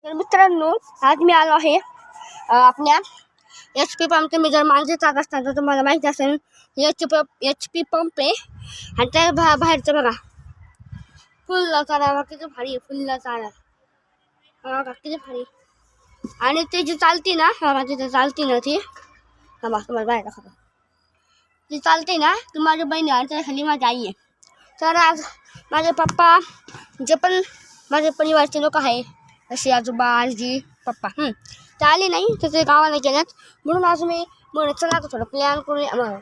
तर मित्रांनो, आज मी आलो आहे आपल्या HP पंप. मी जर माझे चाक असताना तर तुम्हाला माहिती असेल HP पंप आहे. आणि त्या बाहेरचं बघा फुल चारा किती भारी आहे. फुल चारा बघा किती भारी. आणि ते जी चालती ना बघा तिथे चालती ना ती तुम्हाला बाहेर दाखवतो. ती चालते ना ती माझी बहीण आहे आणि त्या खाली माझी आई आहे. तर आज माझे पप्पा जे पण माझे परिवारचे लोक आहे असे आजोबा आजी पप्पा ते आले नाही तर ते गावाला गेल्यात. म्हणून आज मी म्हणत चला आता थोडं प्लॅन करूया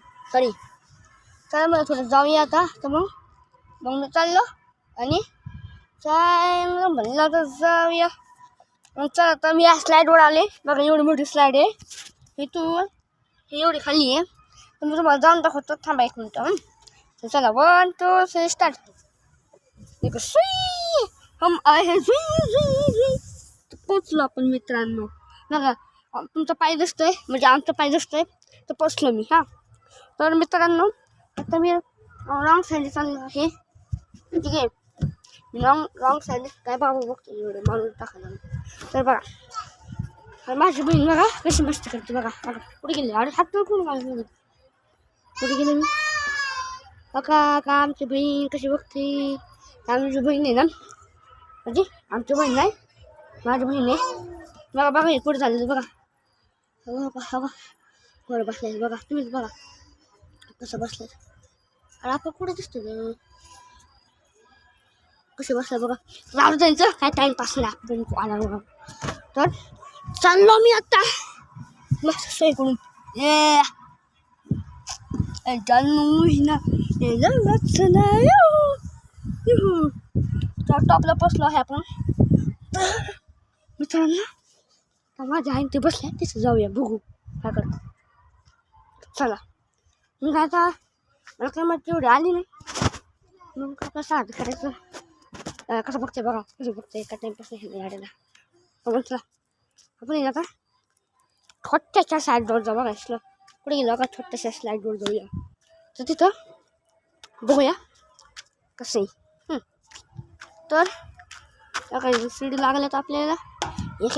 चला मला थोडं जाऊया आता. तर मग चाललो आणि चांगलं म्हणलं तर जाऊया. मग चला आता मी या स्लाईडवर आले बघा. एवढी मोठी स्लाईड आहे इथून ही एवढी खाली आहे. तर मी तुम्हाला जाऊन दाखवतो. थांबा 1 मिनिट. तर चला 1 2 3 स्टार्ट. एक सुई हम आहे पोचलो आपण मित्रांनो. बघा तुमचा पाय दिसतोय म्हणजे आमचा पाय दिसतोय तर पोचलो मी. तर मित्रांनो आता मी रॉंग साईड चाललो आहे. ठीक आहे रॉंग साईड काय बाबा बघतो एवढे मारून टाकायला. तर बघा माझी बहीण बघा कशी मस्ती करते. बघा कुठे गेली अरे हात कुठे माझ्या कुठे गेले मी बघा का आमची बहीण कशी बघते. आमची बहीण आहे ना म्हणजे आमची बहीण नाही माझी बहीण आहे. बघा बघा हे कुठे झालेलं बघा. बघा बरं बसले बघा तुम्हीच बघा कसं बसलं. अरे आपण कुठे दिसतो कसे बसलं बघा. राहू त्यांचं काय टाईमपास नाही आपण आला बघा. तर चाललो मी आता मस्त सोयीकडून टॉपला बसलो आहे आपण. मित्रांनो माझ्या आईन ते बसले तिथं जाऊया बघू काय करतो. चला मग आता मला काय मग तेवढी आली नाही मग कसं साधं करायचं. कसं बघते बघा कसं बघते का टाईमपास नाही गाडीला. बघून चला आपण आता छोट्याशा साईडवर जाऊ. बघा असलं कुठे गेलो का छोट्याशा स्लाईडवर जाऊया. तर तिथं बघूया कसं आहे. तर काही सीडी लागल्यात आपल्याला एक